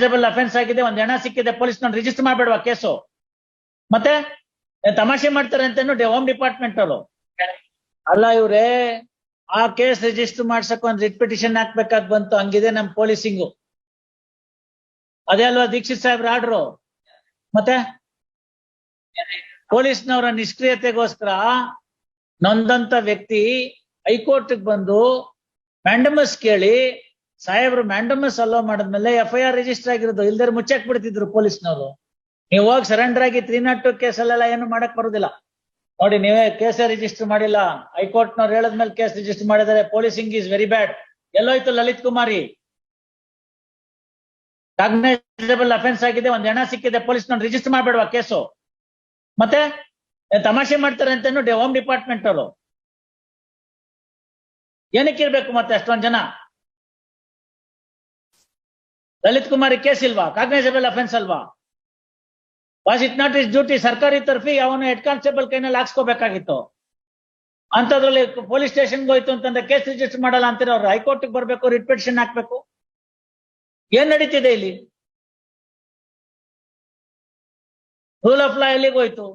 Cognisable offence ಆಗಿದೆ, ಒಂದ್ ಹೆಣ ಸಿಕ್ಕಿದೆ, ಪೊಲೀಸ್ ನೋಡಿ ರಿಜಿಸ್ಟರ್ ಮಾಡ್ಬೇಡವಾ ಕೇಸು? ಮತ್ತೆ ತಮಾಷೆ ಮಾಡ್ತಾರೆ ಅಂತ ಹೋಮ್ ಡಿಪಾರ್ಟ್ಮೆಂಟ್ ಅವರು. ಅಲ್ಲ ಇವ್ರೆ, ಆ ಕೇಸ್ ರಿಜಿಸ್ಟರ್ ಮಾಡ್ಸಕ್ ಒಂದ್ ರಿಟ್ ಪಿಟಿಷನ್ ಹಾಕ್ಬೇಕಾದ್ ಬಂತು. ಹಂಗಿದೆ ನಮ್ ಪೊಲೀಸಿಂಗು. ಅದೇ ಅಲ್ವಾ ದೀಕ್ಷಿತ್ ಸಾಹೇಬ್ರ ಆರ್ಡ್ರು? ಮತ್ತೆ ಪೊಲೀಸ್ನವರ ನಿಷ್ಕ್ರಿಯತೆಗೋಸ್ಕರ ನೊಂದಂತ ವ್ಯಕ್ತಿ ಹೈಕೋರ್ಟ್ ಬಂದು ಮ್ಯಾಂಡಮಸ್ ಕೇಳಿ ಸಾಹೇಬ್ರು ಮ್ಯಾಂಡಮಸ್ ಅಲೋ ಮಾಡಿದ್ಮೇಲೆ FIR ರಿಜಿಸ್ಟರ್ ಆಗಿರೋದು. ಇಲ್ದೇ ಮುಚ್ಚಾಕ್ ಬಿಡ್ತಿದ್ರು ಪೊಲೀಸ್ನವರು. ನೀವು ಹೋಗಿ ಸರೆಂಡರ್ ಆಗಿ 302 ಕೇಸಲ್ಲೆಲ್ಲ ಏನು ಮಾಡಕ್ ಬರುದಿಲ್ಲ. ನೋಡಿ, ನೀವೇ ಕೇಸೇ ರಿಜಿಸ್ಟರ್ ಮಾಡಿಲ್ಲ, ಹೈಕೋರ್ಟ್ ನವ್ರು ಹೇಳದ್ಮೇಲೆ ಕೇಸ್ ರಿಜಿಸ್ಟರ್ ಮಾಡಿದ್ದಾರೆ. Policing is very bad. ಎಲ್ಲೋಯ್ತು ಲಲಿತ್ ಕುಮಾರಿ? ಕಾಗ್ನೈಸಬಲ್ ಅಫೆನ್ಸ್ ಆಗಿದೆ, ಒಂದ್ ಹೆಣ ಸಿಕ್ಕಿದೆ, ಪೊಲೀಸ್ ನೋಡಿ ರಿಜಿಸ್ಟರ್ ಮಾಡ್ಬೇಡವಾ ಕೇಸು? ಮತ್ತೆ ತಮಾಷೆ ಮಾಡ್ತಾರೆ ಅಂತ ಹೋಮ್ ಡಿಪಾರ್ಟ್ಮೆಂಟ್ ಅವರು. ಏನಕ್ಕೆ ಇರ್ಬೇಕು ಮತ್ತೆ ಅಷ್ಟೊಂದ್ ಜನ? ಲಲಿತ್ ಕುಮಾರಿ ಕೇಸ್ ಇಲ್ವಾ? ಕಾಗ್ನೈಸಬಲ್ ಅಫೆನ್ಸ್ ಅಲ್ವಾ? Was it not is duty? ಸರ್ಕಾರಿ ತರ್ಫಿ ಅವನು ಹೆಡ್ ಕಾನ್ಸ್ಟೇಬಲ್ ಕೈನಲ್ಲಿ ಹಾಕ್ಸ್ಕೋಬೇಕಾಗಿತ್ತು. ಅಂತದ್ರಲ್ಲಿ ಪೊಲೀಸ್ ಸ್ಟೇಷನ್ಗೆ ಹೋಯ್ತು ಅಂತಂದ್ರೆ ಕೇಸ್ ರಿಜಿಸ್ಟರ್ ಮಾಡಲ್ಲ ಅಂತೀರ ಅವ್ರು. ಹೈಕೋರ್ಟ್ ಬರ್ಬೇಕು, ರಿಟ್ ಪಿಟಿಷನ್ ಹಾಕ್ಬೇಕು. ಏನ್ ನಡೀತಿದೆ ಇಲ್ಲಿ? ರೂಲ್ ಆಫ್ ಲಾ ಎಲ್ಲಿಗೆ ಹೋಯ್ತು?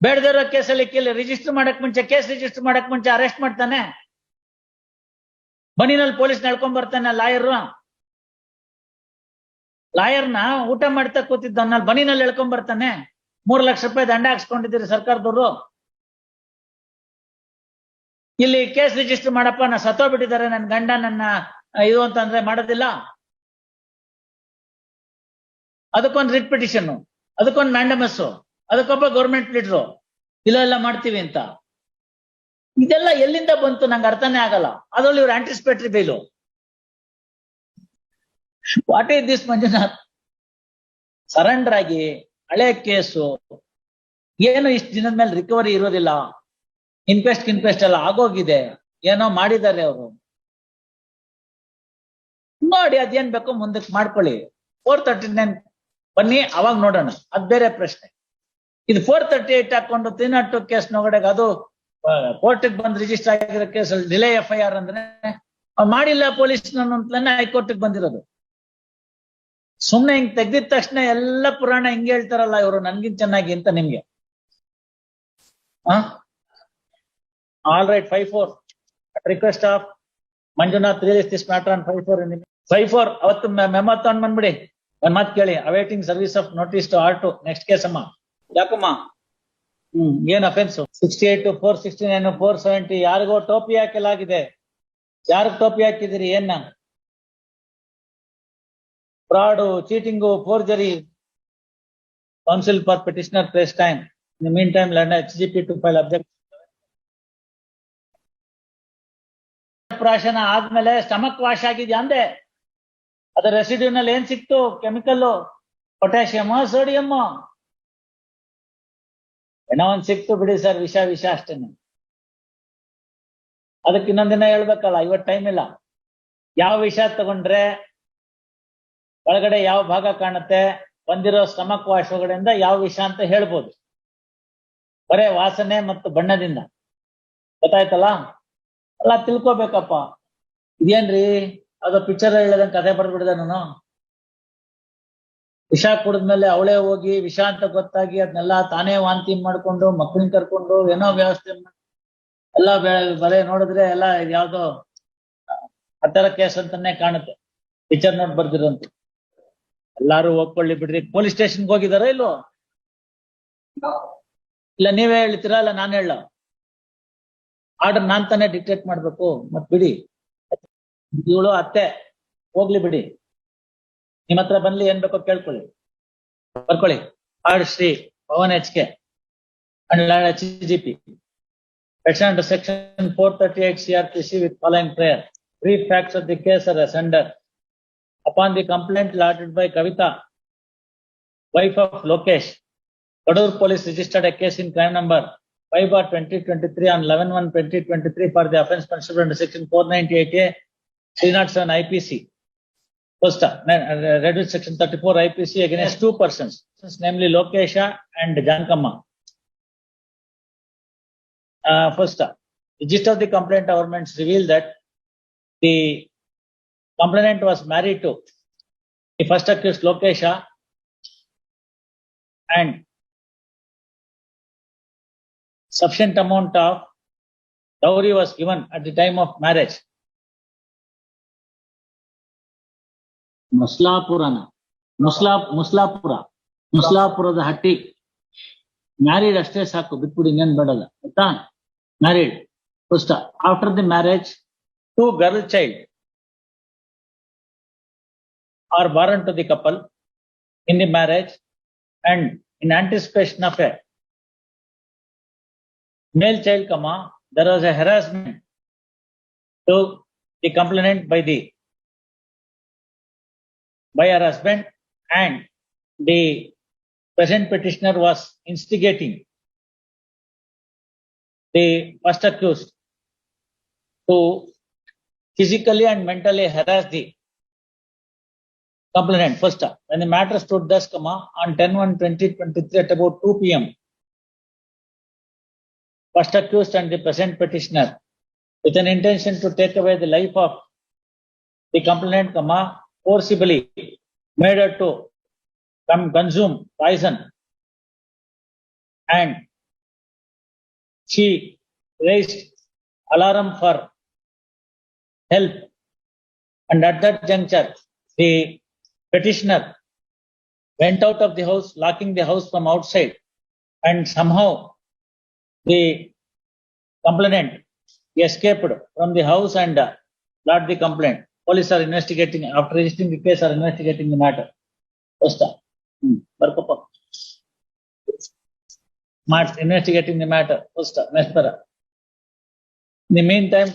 ಬೇಡದಿರೋ ಕೇಸಲ್ಲಿ ರಿಜಿಸ್ಟರ್ ಮಾಡಕ್ ಮುಂಚೆ, ಕೇಸ್ ರಿಜಿಸ್ಟರ್ ಮಾಡಕ್ ಮುಂಚೆ ಅರೆಸ್ಟ್ ಮಾಡ್ತಾನೆ. ಬನ್ನಿನಲ್ಲಿ ಪೊಲೀಸ್ ನಡ್ಕೊಂಡ್ ಬರ್ತಾನೆ ಲಾಯರ್ನ ಊಟ ಮಾಡ್ತಾ ಕೂತಿದ್ದ ಬನ್ನಿನಲ್ಲಿ ಎಳ್ಕೊಂಡ್ ಬರ್ತಾನೆ. 3 ಲಕ್ಷ ರೂಪಾಯಿ ದಂಡ ಹಾಕ್ಸ್ಕೊಂಡಿದ್ದೀರಿ ಸರ್ಕಾರದವರು. ಇಲ್ಲಿ ಕೇಸ್ ರಿಜಿಸ್ಟರ್ ಮಾಡಪ್ಪ, ನಾ ಸತ್ತೋಗ್ಬಿಟ್ಟಿದ್ದಾರೆ ನನ್ನ ಗಂಡ, ನನ್ನ ಇದು ಅಂತಂದ್ರೆ ಮಾಡೋದಿಲ್ಲ. ಅದಕ್ಕೊಂದು ರಿಟ್ ಪಿಟಿಷನ್, ಅದಕ್ಕೊಂದು ಮ್ಯಾಂಡಮಸ್, ಅದಕ್ಕೊಬ್ಬ ಗೌರ್ಮೆಂಟ್ ಲೀಡ್ರು ಇಲ್ಲ ಮಾಡ್ತೀವಿ ಅಂತ. ಇದೆಲ್ಲ ಎಲ್ಲಿಂದ ಬಂತು ನಂಗೆ ಅರ್ಥನೇ ಆಗಲ್ಲ. ಅದ್ರಲ್ಲಿ ಇವ್ರು anticipatory bail. What is this Manjunath? Surrender ಆಗಿ ಹಳೆ ಕೇಸು ಏನು ಇಷ್ಟು ದಿನದ ಮೇಲೆ ರಿಕವರಿ ಇರೋದಿಲ್ಲ. ಇನ್ಕ್ವೆಸ್ಟ್ ಎಲ್ಲ ಆಗೋಗಿದೆ. ಏನೋ ಮಾಡಿದ್ದಾರೆ ಅವರು. ನೋಡಿ, ಅದೇನ್ ಬೇಕೋ ಮುಂದಕ್ಕೆ ಮಾಡ್ಕೊಳ್ಳಿ. 439 ಬನ್ನಿ, ಅವಾಗ ನೋಡೋಣ, ಅದ್ ಬೇರೆ ಪ್ರಶ್ನೆ. ಇದು 438 ಹಾಕೊಂಡು 302 ಕೇಸ್ ನೊಗಡೆಗೆ ಅದು ಕೋರ್ಟ್ಗೆ ಬಂದ್ ರಿಜಿಸ್ಟರ್ ಆಗಿರೋ ಕೇಸ್ ಡಿಲೇ FIR ಅಂದ್ರೆ ಮಾಡಿಲ್ಲ ಪೊಲೀಸ್ ಅಂತಲೇ ಹೈಕೋರ್ಟ್ಗೆ ಬಂದಿರೋದು. ಸುಮ್ನೆ ಹಿಂಗ್ ತೆಗ್ದಿದ ತಕ್ಷಣ ಎಲ್ಲ ಪುರಾಣ ಹಿಂಗೆ ಹೇಳ್ತಾರಲ್ಲ ಇವರು, ನನ್ಗಿಂತ ಚೆನ್ನಾಗಿ ಅಂತ ನಿಮ್ಗೆ. All right, 5-4 at request of Manjunath release this matter on 5-4 ಅವತ್ತು ಮೆಮೊ ತಗೊಂಡ್ ಬಂದ್ಬಿಡಿ. ಒಂದ್ ಮಾತ್ ಕೇಳಿ, awaiting service of notice to R2. Next case ಅಮ್ಮ. ಯಾಕಮ್ಮ? ಏನ್ ಅಫೆನ್ಸ್? 68, 469, 470 ಯಾರಿಗೋ ಟೋಪಿ ಹಾಕಲಾಗಿದೆ. ಯಾರಿಗ ಟೋಪಿ ಹಾಕಿದಿರಿ? ಏನ? Fraud, cheating, forgery. Council for petitioner place time. In the meantime learn HGP to file objection. ಪ್ರಾಶನ ಆದ್ಮೇಲೆ ಸ್ಟಮಕ್ ವಾಶ್ ಆಗಿದ್ಯಾ ಅಂದೆ. ಅದರ ರೆಸಿಡ್ಯೂನಲ್ಲಿ ಏನ್ ಸಿಕ್ತು? ಕೆಮಿಕಲ್, ಪೊಟ್ಯಾಷಿಯಮ್, ಸೋಡಿಯಂ, ಏನೋ ಒಂದ್ ಸಿಕ್ತು ಬಿಡಿ ಸರ್. ವಿಷ ಅಷ್ಟೇನೆ. ಅದಕ್ಕೆ ಇನ್ನೊಂದಿನ ಹೇಳ್ಬೇಕಲ್ಲ, ಇವತ್ತು ಟೈಮ್ ಇಲ್ಲ. ಯಾವ ವಿಷ ತಗೊಂಡ್ರೆ ಒಳಗಡೆ ಯಾವ ಭಾಗ ಕಾಣುತ್ತೆ, ಬಂದಿರೋ ಸ್ಟಮಕ್ ವಾಶ್ ಒಳಗಡೆಯಿಂದ ಯಾವ ವಿಷ ಅಂತ ಹೇಳ್ಬೋದು. ಬರೇ ವಾಸನೆ ಮತ್ತು ಬಣ್ಣದಿಂದ ಗೊತ್ತಾಯ್ತಲ್ಲ. ಅಲ್ಲ ತಿಳ್ಕೊಬೇಕಪ್ಪ. ಇದೇನ್ರಿ ಅದು ಪಿಕ್ಚರ್ ಹೇಳದಂಗೆ ಕಥೆ ಬರ್ಬಿಡ್ದೆ ನಾನು. ವಿಷ ಕುಡಿದ್ಮೇಲೆ ಅವಳೇ ಹೋಗಿ ವಿಷ ಅಂತ ಗೊತ್ತಾಗಿ ಅದನ್ನೆಲ್ಲ ತಾನೇ ವಾಂತಿ ಮಾಡ್ಕೊಂಡು ಮಕ್ಕಳನ್ನ ಕರ್ಕೊಂಡು ಏನೋ ವ್ಯವಸ್ಥೆ ಎಲ್ಲ ಬರೇ ನೋಡಿದ್ರೆ ಎಲ್ಲ ಯಾವ್ದೋ ಆತರ ಕೇಸ್ ಅಂತಾನೆ ಕಾಣುತ್ತೆ. ಪಿಕ್ಚರ್ ನೋಡ್ ಬರ್ದಿರಂತ. ಎಲ್ಲಾರು ಹೋಗ್ಕೊಳ್ಳಿ ಬಿಡ್ರಿ. ಪೊಲೀಸ್ ಸ್ಟೇಷನ್ಗೆ ಹೋಗಿದಾರ ಇಲ್ವೋ? ಇಲ್ಲ ನೀವೇ ಹೇಳ್ತೀರಾ? ಇಲ್ಲ ನಾನು ಹೇಳ? ಆರ್ಡರ್ ನಾನ್ ತಾನೇ ಡಿಕ್ಟೇಟ್ ಮಾಡ್ಬೇಕು. ಮತ್ ಬಿಡಿ, ಇವಳು ಅತ್ತೆ ಹೋಗ್ಲಿ ಬಿಡಿ. ನಿಮ್ಮ ಹತ್ರ ಬಂದ್ಲಿ ಏನ್ ಬೇಕೋ ಕೇಳ್ಕೊಳ್ಳಿ, ಬರ್ಕೊಳ್ಳಿ. Order Shri Pavan HK and HGP. Section 438 CRPC with following prayer. Brief facts of the case are as under. Upon the complaint lodged by Kavita, wife of Lokesh, Kadur police registered a case in crime number 5/2023 on 11/1/2023 for the offence punishable under section 498A 307 IPC. First, reduced section 34 IPC against 2 persons, namely Lokesha and Jankamma. First, the gist of the complaint governments revealed that the complainant was married to The first accused Lokesha and sufficient amount of dowry was given at the time of marriage. ಮುಸ್ಲಾಪುರದ ಹಟ್ಟಿ married ಅಷ್ಟೇ ಸಾಕು, ಬಿಟ್ಬಿಡಿ ಇನ್ನೇನ್ ಬೇಡಲ್ಲ ಆಯ್ತಾ. Married first. After the marriage 2 girl child are born to the couple in the marriage, and in anticipation of a male child, there was a harassment to the complainant by her husband, and the present petitioner was instigating the first accused to physically and mentally harass the complainant. First, when the matter stood thus, on 10/1/2023 at about 2 p.m, first accused and the present petitioner, with an intention to take away the life of the complainant, forcibly made her to consume poison, and she raised alarm for help, and at that juncture the petitioner went out of the house, locking the house from outside, and somehow the complainant escaped from the house and lodged the complaint. Police are investigating. After registering the case, are investigating the matter. First, investigating the matter. First, next para. In the meantime,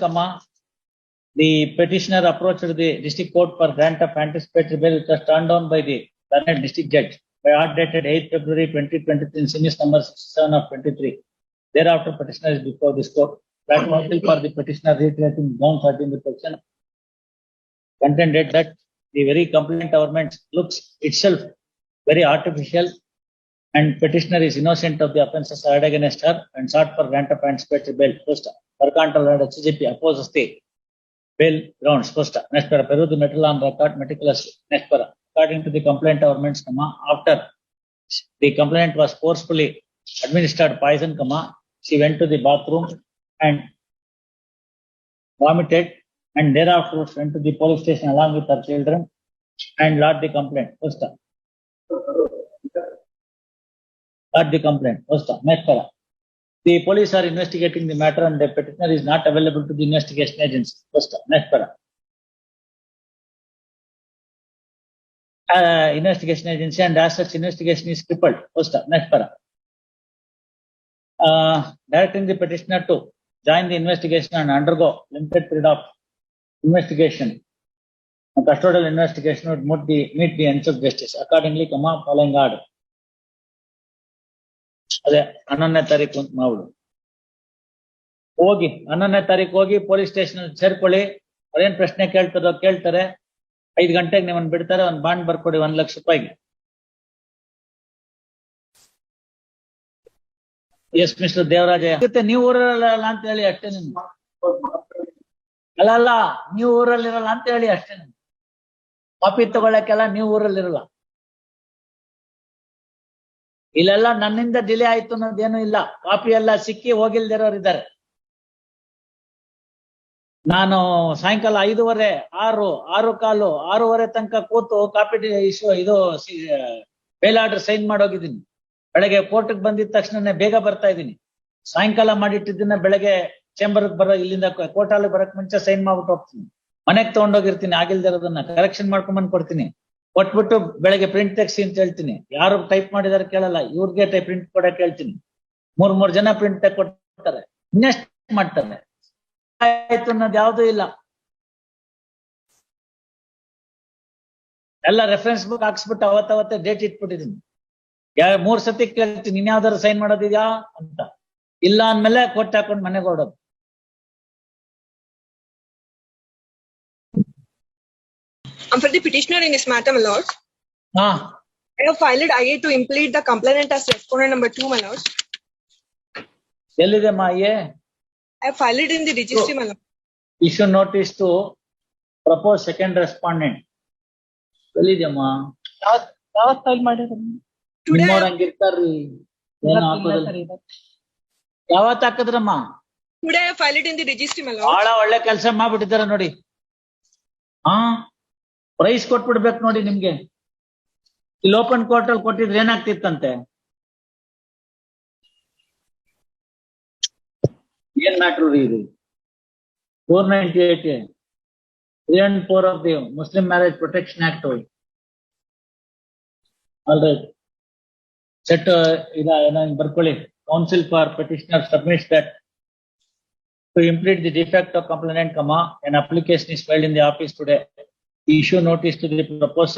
the petitioner approached the district court for grant of anticipatory bail, which was turned down by the Learned district judge by order dated 8 February 2023 in series number 67 of 23. Thereafter, petitioner is before this court. That counsel for the petitioner reiterating ground 13 the petition contended that the very complaint government looks itself very artificial, and petitioner is innocent of the offences heard against her, and sought for grant of anticipatory bail. First, Parkantal and CJP opposes the bail grounds. First, next para, Peru the metal on record meticulously. Next para, according to the complaint government's, after the complainant was forcefully administered poison, she went to the bathroom and vomited, and thereafter went to the police station along with her children and lodged the complaint. First, lodged the complaint. First, next para, the police are investigating the matter, and the petitioner is not available to the investigation agency. First, next para, investigation agency, and as such investigation is crippled. First, next para, directing the petitioner to join the investigation and undergo limited period of investigation. A custodial investigation would meet the ends of justice. Accordingly, following order. ಅದೇ 11ನೇ ತಾರೀಕು ಅಂತ ಮಾಡ್ಬಿಡು. ಹೋಗಿ 11ನೇ ತಾರೀಕು ಹೋಗಿ police station ಸೇರ್ಕೊಳ್ಳಿ. ಅವ್ರೇನ್ ಪ್ರಶ್ನೆ ಕೇಳ್ತಾರೋ ಕೇಳ್ತಾರೆ. 5 ಗಂಟೆಗೆ ನಿಮ್ಮನ್ನ ಬಿಡ್ತಾರೆ. ಒಂದ್ ಬಾಂಡ್ ಬರ್ಕೊಡಿ 1 ಲಕ್ಷ ರೂಪಾಯಿಗೆ. ಎಸ್ ಮಿಸ್ಟರ್ ದೇವರಾಜ, ನೀವು ಊರಲ್ಲ ಅಂತ ಹೇಳಿ ಅಷ್ಟೇ. ನಿಮ್ಗೆ ಅಲ್ಲ ನೀವು ಊರಲ್ಲಿರಲ್ಲ ಅಂತ ಹೇಳಿ ಅಷ್ಟೇ. ಕಾಪಿ ತಗೊಳಕ್ಕೆಲ್ಲ ನೀವು ಊರಲ್ಲಿರಲ್ಲ. ಇಲ್ಲೆಲ್ಲ ನನ್ನಿಂದ ಡಿಲೇ ಆಯ್ತು ಅನ್ನೋದೇನು ಇಲ್ಲ. ಕಾಪಿ ಎಲ್ಲ ಸಿಕ್ಕಿ ಹೋಗಿಲ್ದಿರೋರು ಇದ್ದಾರೆ. ನಾನು ಸಾಯಂಕಾಲ 5:30, 6, 6:15, 6:30 ತನಕ ಕೂತು ಕಾಪಿ ಇದು ಬೇಲ್ ಆರ್ಡರ್ ಸೈನ್ ಮಾಡೋಗಿದ್ದೀನಿ. ಬೆಳಗ್ಗೆ ಕೋರ್ಟ್ಗೆ ಬಂದಿದ ತಕ್ಷಣ ಬೇಗ ಬರ್ತಾ ಇದ್ದೀನಿ. ಸಾಯಂಕಾಲ ಮಾಡಿಟ್ಟಿದ್ದನ್ನ ಬೆಳಗ್ಗೆ ಚೇಂಬರ್ಗೆ ಇಲ್ಲಿಂದ ಕೋರ್ಟ್ ಅಲ್ಲಿ ಬರಕ್ ಮುಂಚೆ ಸೈನ್ ಮಾಡ್ಬಿಟ್ಟು ಹೋಗ್ತೀನಿ. ಮನೆಗ್ ತಗೊಂಡೋಗಿರ್ತೀನಿ. ಆಗಿಲ್ದಿರೋದನ್ನ ಕರೆಕ್ಷನ್ ಮಾಡ್ಕೊಂಡ್ ಕೊಡ್ತೀನಿ. ಕೊಟ್ಬಿಟ್ಟು ಬೆಳಗ್ಗೆ ಪ್ರಿಂಟ್ ತೆಗ್ಸಿ ಅಂತ ಹೇಳ್ತೀನಿ. ಯಾರು ಟೈಪ್ ಮಾಡಿದಾರೆ ಕೇಳಲ್ಲ, ಇವ್ರಿಗೆ ಪ್ರಿಂಟ್ ಕೊಡಕ್ ಹೇಳ್ತೀನಿ. 3 ಜನ ಪ್ರಿಂಟ್ ಕೊಡ್ತಾರೆ. ಇನ್ನೆಸ್ಟ್ ಮಾಡ್ತಾರೆ. ಆಯ್ತು ಅನ್ನೋದು ಯಾವ್ದೂ ಇಲ್ಲ. ಎಲ್ಲ ರೆಫರೆನ್ಸ್ ಬುಕ್ ಹಾಕ್ಸ್ಬಿಟ್ಟು ಅವತ್ತೇ ಡೇಟ್ ಇಟ್ಬಿಟ್ಟಿದೀನಿ. 3 ಸತಿ ಕೇಳ್ತೀನಿ, ಇನ್ಯಾವ್ದಾರು ಸೈನ್ ಮಾಡೋದಿದ್ಯಾ ಅಂತ. ಇಲ್ಲ ಅಂದ್ಮೇಲೆ ಕೊಟ್ಟು ಹಾಕೊಂಡು ಮನೆಗೆ ಹೊರಡೋದು. For the petitioner in this matter, my lord, I have filed IA to implead the complainant as respondent number 2, my lord. ಎಲ್ಲಿದೆ IA? I have filed it in the registry, my lord. Issue notice to propose second respondent. ಎಲ್ಲಿದ್ಯಮ್ಮ? ಯಾವತ್ file ಮಾಡಿರೋದು? Today, ನಿಮ್ಮವ್ರ ಹಂಗಿರ್ತಾರ್ರಿ. ಏನೋ ಹಾಕೋದಿಲ್ಲ. Sir ಇವತ್ತು. ಯಾವತ್ ಹಾಕದ್ರಮ್ಮ? today I filed it in the registry, my lord. ಬಹಳ ಒಳ್ಳೆ ಕೆಲಸ ಮಾಡ್ಬಿಟ್ಟಿದಾರ ನೋಡಿ. ಹಾ, ಪ್ರೈಸ್ ಕೊಟ್ಬಿಡ್ಬೇಕು ನೋಡಿ ನಿಮ್ಗೆ. ಇಲ್ಲಿ ಓಪನ್ ಕೋರ್ಟ್ ಅಲ್ಲಿ ಕೊಟ್ಟಿದ್ರೆ ಏನಾಗ್ತಿತ್ತಂತೆ? ಏನ್ ಮ್ಯಾಟ್ರು ರೀ ಇದು? 498 3 and 4 of the Muslim Marriage Protection Act. All right. Set ಬರ್ಕೊಳ್ಳಿ. Counsel for petitioner submits that to implement the defect of complainant, an application is filed in the office today. Issue notice to the proposed